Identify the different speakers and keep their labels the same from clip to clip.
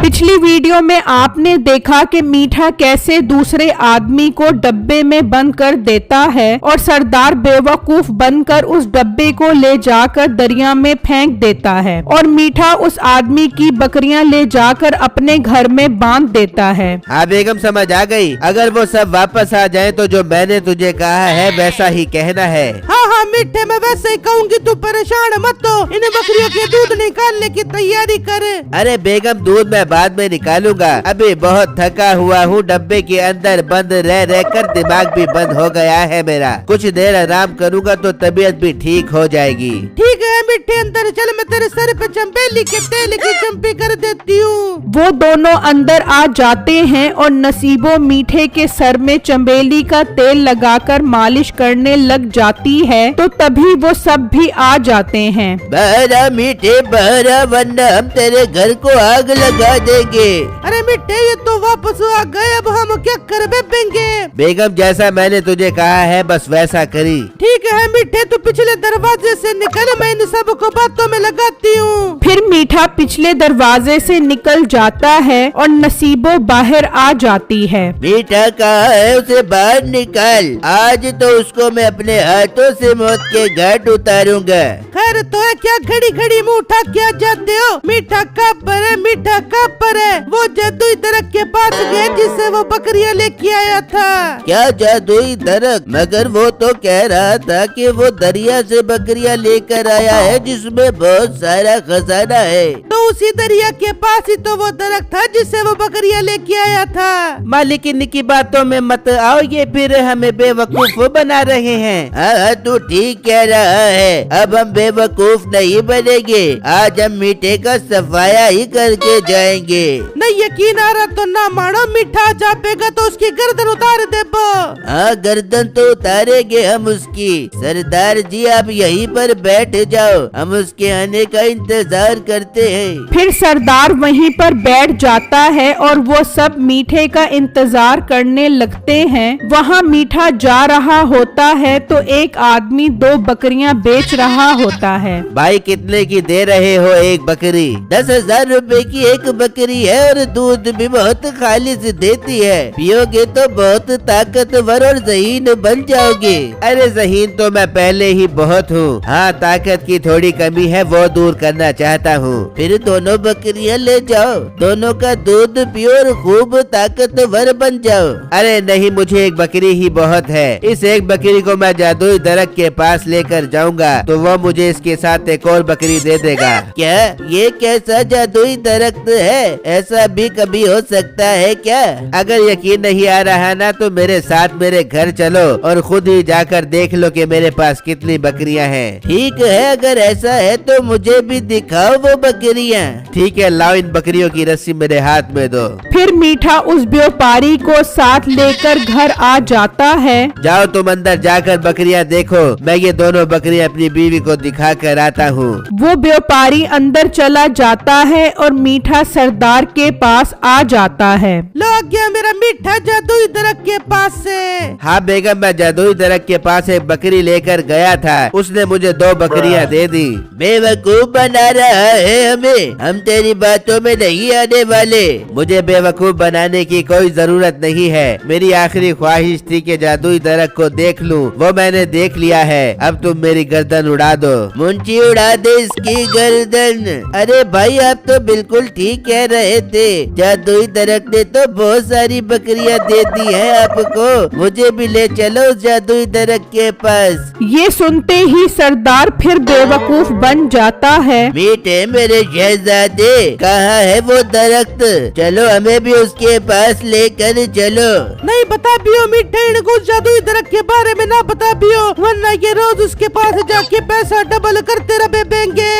Speaker 1: पिछली वीडियो में आपने देखा कि मीठा कैसे दूसरे आदमी को डब्बे में बंद कर देता है और सरदार बेवकूफ बनकर उस डब्बे को ले जाकर दरिया में फेंक देता है और मीठा उस आदमी की बकरियां ले जाकर अपने घर में बांध देता है।
Speaker 2: हाँ बेगम, समझ आ गई। अगर वो सब वापस आ जाए तो जो मैंने तुझे कहा है वैसा ही कहना है।
Speaker 3: हाँ हाँ मीठे, मैं वैसे ही कहूँगी, तू परेशान मत हो। इन्हें बकरियों के दूध निकालने की तैयारी कर।
Speaker 2: अरे बेगम, दूध मैं बाद में निकालूंगा, अभी बहुत थका हुआ हूँ। डब्बे के अंदर बंद रह रह कर दिमाग भी बंद हो गया है मेरा। कुछ देर आराम करूँगा तो तबीयत भी ठीक हो जाएगी।
Speaker 3: ठीक है मीठे, अंदर चल, मैं तेरे सर पे चंपेली के तेल की चंपी कर देती हूँ।
Speaker 1: वो दोनों अंदर आ जाते हैं और नसीबो मीठे के सर में चंबेली का तेल लगाकर मालिश करने लग जाती है तो तभी वो सब भी आ जाते हैं।
Speaker 2: बहरा मीठे बहरा, वरना हम तेरे घर को आग लगा देंगे।
Speaker 3: अरे मीठे, ये तो वापस आ गए, अब हम क्या कर बेंगे।
Speaker 2: बेगम, जैसा मैंने तुझे कहा है बस वैसा करी।
Speaker 3: ठीक है मीठे, तू पिछले दरवाजे से निकल, मैं इन सब को बातों में लगाती हूँ।
Speaker 1: फिर मीठा पिछले दरवाजे से निकल जाता है और नसीबो बाहर आ जाती है।
Speaker 2: मीठा कहाँ है, उसे बाहर निकाल। आज तो उसको मैं अपने हाथों से मौत के घाट उतारूंगा।
Speaker 3: खैर तो है क्या, घड़ी घड़ी मुँह उठा क्या जाते हो। मीठा कहाँ पर है, मीठा कहाँ पर है। वो जादुई दरख्त के पास गए जिससे वो बकरियां लेके आया था।
Speaker 2: क्या जादुई दरख्त? मगर वो तो कह रहा था कि वो दरिया से बकरियां लेकर आया है जिसमें बहुत सारा खजाना है।
Speaker 3: तो उसी दरिया के पास ही तो वो दरख्त था जिससे वो बकरियां लेके आया था।
Speaker 2: मालिक, इनकी बातों में मत आओ, ये फिर हमें बेवकूफ बना रहे हैं। हाँ, तू ठीक कह रहा है, अब हम बेवकूफ नहीं बनेंगे। आज हम मीठे का सफाया ही करके जाएंगे।
Speaker 3: नहीं यकीन आ रहा तो ना मानो, मीठा जापेगा तो उसकी गर्दन उतार दे।
Speaker 2: हाँ, गर्दन तो उतारेंगे हम उसकी। सरदार जी आप यहीं पर बैठ जाओ, हम उसके आने का इंतजार करते हैं।
Speaker 1: फिर सरदार वहीं पर बैठ जाता है और वो सब मीठे का इंतजार करने लगते हैं। वहाँ मीठा जा रहा होता है तो एक आदमी 2 बकरियां बेच रहा होता है।
Speaker 2: भाई कितने की दे रहे हो एक बकरी? 10,000 रुपए की एक बकरी है और दूध भी बहुत खालिश देती है। पियोगे तो बहुत ताकतवर और ज़हीन बन जाओगे। अरे ज़हीन तो मैं पहले ही बहुत हूँ। हाँ, ताकत की थोड़ी कमी है, वो दूर करना चाहता हूँ। फिर दोनों बकरियां ले जाओ, दोनों का दूध पियो और खूब ताकतवर बन जाओ। अरे नहीं, मुझे एक बकरी ही बहुत है। इस एक बकरी को मैं जादुई दरख्त के पास लेकर जाऊंगा तो वो मुझे इसके साथ एक और बकरी दे देगा। क्या ये कैसा जादुई दरख्त है? ऐसा भी कभी हो सकता है क्या? अगर यकीन नहीं आ रहा ना तो मेरे साथ मेरे घर चलो और खुद ही जाकर देख लो कि मेरे पास कितनी बकरियां हैं। ठीक है, अगर ऐसा है तो मुझे भी दिखाओ वो बकरियां। ठीक है, लाओ इन बकरियों की रस्सी मेरे हाथ में दो।
Speaker 1: फिर मीठा उस व्यापारी को साथ लेकर घर आ जाता है।
Speaker 2: जाओ तुम अंदर जाकर बकरियां देखो, मैं ये दोनों बकरियां अपनी बीवी को दिखा कर आता हूँ।
Speaker 1: वो व्यापारी अंदर चला जाता है और मीठा सरदार के पास आ जाता है।
Speaker 3: लो गया मेरा मीठा जादुई दरख्त के पास से।
Speaker 2: हाँ बेगम, मैं जादुई दरख्त के पास एक बकरी लेकर गया था, उसने मुझे 2 बकरियां दे दी। बेवकूफ बना रहा है हमें, हम तेरी बातों में नहीं आने वाले। मुझे बेवकूफ बनाने की कोई जरूरत नहीं है। मेरी आखिरी ख्वाहिश थी कि जादुई दरख्त को देख लूं, वो मैंने देख लिया है। अब तुम मेरी गर्दन उड़ा दो। मुंशी उड़ा दे इसकी गर्दन। अरे भाई, आप तो बिल्कुल ठीक कह रहे थे, जादुई दरख्त ने तो बहुत सारी बकरियां दे दी है आपको। मुझे भी ले चलो उस जादुई दरख्त के पास।
Speaker 1: ये सुनते ही सरदार फिर बेवकूफ बन जाता है।
Speaker 2: मीठे मेरे शहजादे, कहाँ है वो दरख्त? चलो हमें भी उसके पास लेकर चलो।
Speaker 3: नहीं बता पियो मीठे, इनको जादुई दरख्त के बारे में ना बता पियो, वरना ये रोज उसके पास जाके पैसा डबल करते रहेंगे।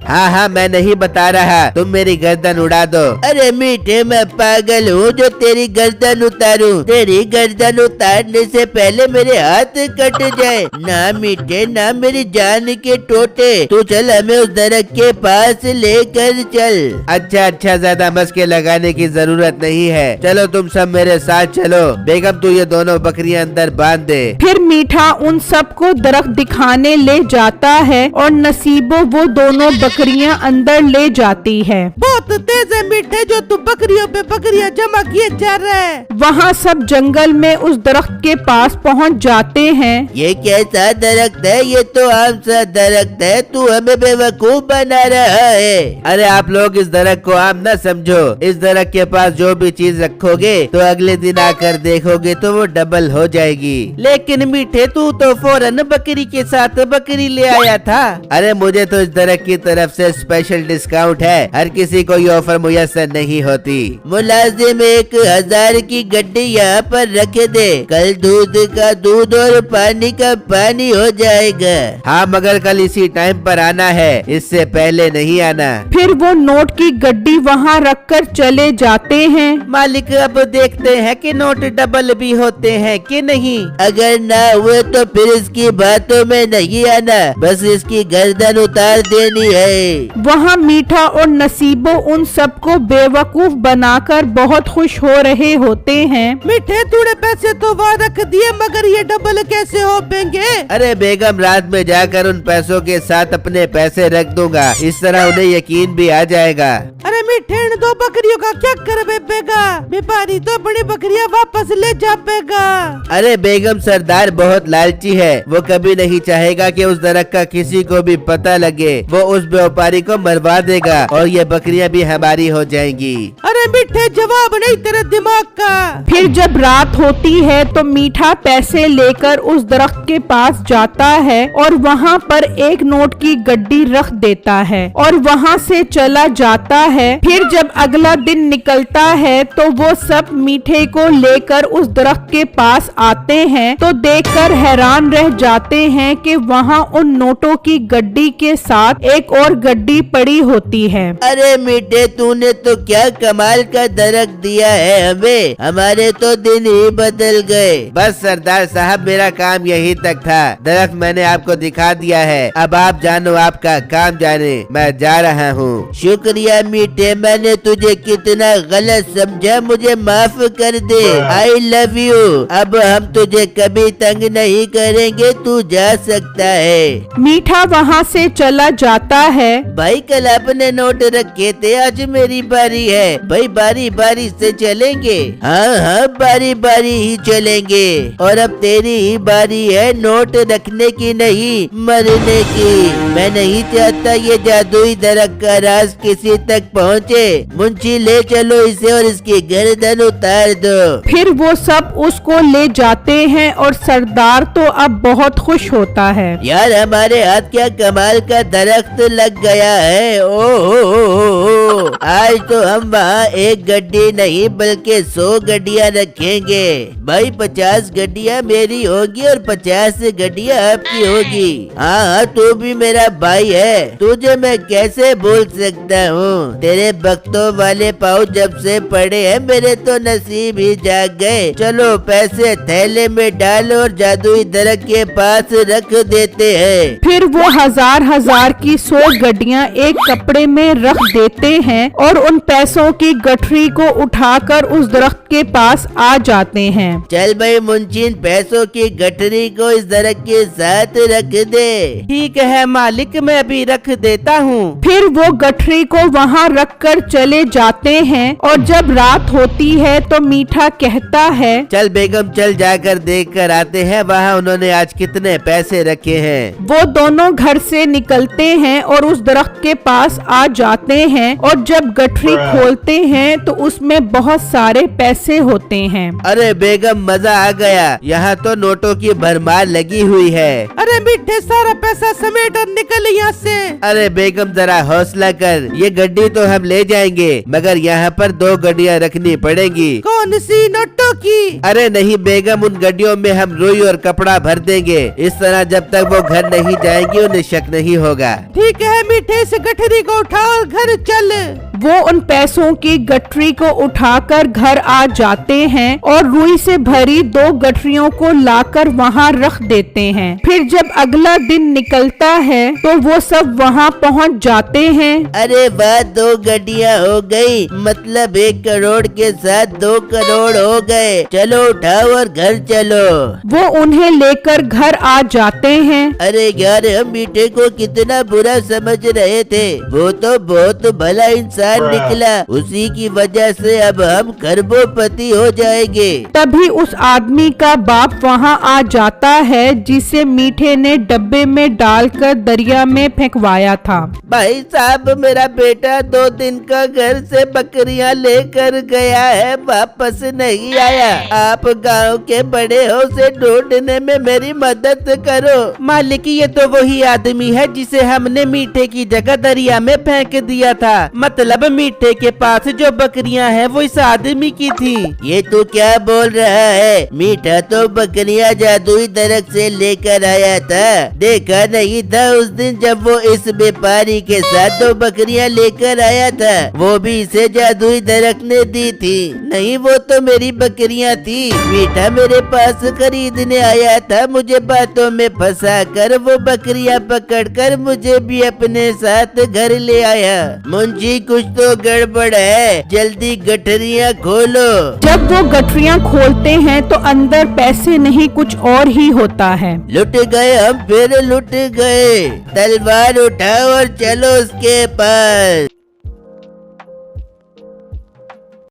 Speaker 2: हाँ हाँ, मैं नहीं बता रहा, तुम मेरी गर्दन उड़ा दो। अरे मीठे, मैं पागल हूँ जो तेरी गर्दन उतारूं? तेरी गर्दन उतारने से पहले मेरे हाथ कट जाए। ना मीठे, ना मेरी जान के टोटे। तू चल, हमें उस दरख्त के पास लेकर चल। अच्छा, ज्यादा मस्के लगाने की जरूरत नहीं है। चलो तुम सब मेरे साथ चलो। बेगम, तू ये दोनों बकरियां अंदर बांध दे।
Speaker 1: फिर मीठा उन सबको दरख्त दिखाने ले जाता है और नसीबो वो दोनों बकरियां अंदर ले जाती है।
Speaker 3: बहुत तेज है मीठे, जो तू बकरियों पे बकरियां जमा किए जा रहा है।
Speaker 1: वहाँ सब जंगल में उस दरख्त के पास पहुँच जाते हैं।
Speaker 2: ये कैसा दरख्त है? ये तो आम सा दरख्त है, तू हमें बेवकूफ बना रहा है। अरे आप लोग इस दरख्त को आम न समझो। इस दरख्त के पास जो भी चीज रखोगे तो अगले दिन आकर देखोगे तो वो डबल हो जाएगी।
Speaker 3: लेकिन मीठे, तू तो फौरन बकरी के साथ बकरी ले आया था।
Speaker 2: अरे मुझे तो इस दरख्त की तरफ से स्पेशल डिस्काउंट है, हर किसी को ये ऑफर मुयस्सर नहीं होती। मुलाजिम 1000 की गड्डी यहाँ पर रख दे, कल दूध का दूध और पानी का पानी हो जाएगा। हाँ, मगर कल इसी टाइम पर आना है, इससे पहले नहीं आना।
Speaker 1: फिर वो नोट की गड्डी वहाँ रखकर चले जाते हैं।
Speaker 3: मालिक, अब देखते हैं कि नोट डबल भी होते हैं कि नहीं।
Speaker 2: अगर ना हुए तो फिर इसकी बातों में नहीं आना, बस इसकी गर्दन उतार देनी है।
Speaker 1: वहाँ मीठा और नसीबो उन सबको बेवकूफ बनाकर बहुत खुश हो रहे होते हैं।
Speaker 3: मीठे, तूने पैसे तो वहाँ रख दिए, मगर ये डबल कैसे हो पाएंगे?
Speaker 2: अरे बेगम, रात में जाकर उन पैसों के साथ अपने पैसे रख दूंगा, इस तरह उन्हें यकीन भी आ जाएगा।
Speaker 3: अरे मीठे, इन 2 बकरियों का क्या कर बेगा? व्यापारी तो बड़ी बकरियां वापस ले जा पेगा।
Speaker 2: अरे बेगम, सरदार बहुत लालची है, वो कभी नहीं चाहेगा कि उस दरख्त का किसी को भी पता लगे। वो उस व्यापारी को मरवा देगा और ये बकरियां भी हमारी हो जाएंगी।
Speaker 3: अरे मीठे, जवाब नहीं तेरे दिमाग का।
Speaker 1: फिर जब रात होती है तो मीठा पैसे लेकर उस दरख्त के पास जाता है और वहाँ पर एक नोट की गड्डी रख देता है और वहाँ से चला जाता है। फिर जब अगला दिन निकलता है तो वो सब मीठे को लेकर उस दरख्त के पास आते हैं तो देखकर हैरान रह जाते हैं कि वहाँ उन नोटों की गड्डी के साथ एक और गड्डी पड़ी होती है।
Speaker 2: अरे मीठे, तूने तो क्या कमाल का दरख्त दिया है हमें, हमारे तो दिन ही बदल गए। बस सरदार साहब, मेरा काम यही तक था, दरख्त मैंने आपको दिखा दिया है, अब आप जानो, आपका काम जाने, मैं जा रहा हूँ। शुक्रिया मीठे, मैंने तुझे कितना गलत समझा, मुझे माफ कर दे। I love you. अब हम तुझे कभी तंग नहीं करेंगे, तू जा सकता है।
Speaker 1: मीठा वहाँ से चला जाता है।
Speaker 2: भाई, कल आपने नोट रखे थे, आज मेरी बारी है। भाई, बारी बारी से चलेंगे। हाँ हाँ, बारी बारी ही चलेंगे। और अब तेरी ही बारी है नोट रखने की, नहीं मरने की। मैं नहीं चाहता ये जादुई दरख्त का राज किसी तक पहुँचे। मुंशी, ले चलो इसे और इसकी गर्दन उतार दो।
Speaker 1: फिर वो सब उसको ले जाते हैं और सरदार तो अब बहुत खुश होता है।
Speaker 2: यार, हमारे हाथ क्या कमाल का दरख्त लग गया है। ओ, आज तो हम वहाँ एक गड्डी नहीं बल्कि 100 गड्डियाँ रखेंगे। भाई, 50 गड्डियाँ मेरी होगी और 50 गड्डियाँ आपकी होगी। हाँ, तू भी मेरा भाई है, तुझे मैं कैसे भूल सकता हूँ। तेरे भक्तों वाले पाँव जब से पड़े हैं, मेरे तो नसीब ही जाग गए। चलो, पैसे थैले में डालो और जादुई दरख्त के पास रख देते हैं।
Speaker 1: फिर वो हजार की 100 गड्डियाँ एक कपड़े में रख देते हैं और उन पैसों की गठरी को उठाकर उस दरख्त के पास आ जाते हैं।
Speaker 2: चल भाई मुंशी, पैसों की गठरी को इस दरख्त के साथ रख दे।
Speaker 3: ठीक है मालिक, मैं अभी रख देता हूँ।
Speaker 1: फिर वो गठरी को वहाँ रखकर चले जाते हैं और जब रात होती है तो मीठा कहता है,
Speaker 2: चल बेगम, चल जाकर देख कर आते हैं वहाँ उन्होंने आज कितने पैसे रखे हैं।
Speaker 1: वो दोनों घर से निकलते हैं और उस दरख्त के पास आ जाते हैं और जब गठरी खोलते हैं तो उसमें बहुत सारे पैसे होते हैं।
Speaker 2: अरे बेगम, मजा आ गया, यहाँ तो नोटों की भरमार लगी हुई है।
Speaker 3: अरे मीठे, सारा पैसा समेट और निकल यहाँ से।
Speaker 2: अरे बेगम, जरा हौसला कर, ये गड्डी तो हम ले जाएंगे, मगर यहाँ पर 2 गड्डियाँ रखनी पड़ेगी।
Speaker 3: कौन सी नोटों की?
Speaker 2: अरे नहीं बेगम, उन गड्डियों में हम रुई और कपड़ा भर देंगे, इस तरह जब तक वो घर नहीं जाएंगी उन्हें शक नहीं होगा।
Speaker 3: ठीक है मीठे, से गठरी को उठा और घर चल।
Speaker 1: वो उन पैसों की गठरी को उठाकर घर आ जाते हैं और रुई से भरी 2 गठरियों को लाकर वहाँ रख देते हैं। फिर जब अगला दिन निकलता है तो वो सब वहाँ पहुँच जाते हैं।
Speaker 2: अरे वाह, 2 गड्डियाँ हो गई, मतलब 1 करोड़ के साथ 2 करोड़ हो गए। चलो उठाओ और घर चलो।
Speaker 1: वो उन्हें लेकर घर आ जाते हैं।
Speaker 2: अरे यार, हम मीठे को कितना बुरा समझ रहे थे, वो तो बहुत भला इंसान शैतान निकला, उसी की वजह से अब हम खरबोपति हो जाएंगे।
Speaker 1: तभी उस आदमी का बाप वहाँ आ जाता है जिसे मीठे ने डब्बे में डालकर दरिया में फेंकवाया था।
Speaker 2: भाई साहब, मेरा बेटा 2 दिन का घर से बकरियां लेकर गया है, वापस नहीं आया। आप गांव के बड़े हो, उसे ढूंढने में मेरी मदद करो।
Speaker 3: मालिक, ये तो वही आदमी है जिसे हमने मीठे की जगह दरिया में फेंक दिया था। मतलब मीठे के पास जो बकरियां हैं वो इस आदमी की थी।
Speaker 2: ये तू क्या बोल रहा है? मीठा तो बकरियां जादुई दरख्त से लेकर आया था। देखा नहीं था उस दिन जब वो इस व्यापारी के साथ 2 बकरियां लेकर आया था? वो भी इसे जादुई दरख्त ने दी थी। नहीं, वो तो मेरी बकरियां थी। मीठा मेरे पास खरीदने आया था, मुझे बातों में फंसा कर वो बकरियां पकड़कर मुझे भी अपने साथ घर ले आया। मुंशी, कुछ तो गड़बड़ है, जल्दी गठरियां खोलो।
Speaker 1: जब वो गठरियां खोलते हैं तो अंदर पैसे नहीं कुछ और ही होता है।
Speaker 2: लुट गए हम, फिर लुट गए। तलवार उठाओ और चलो उसके पास।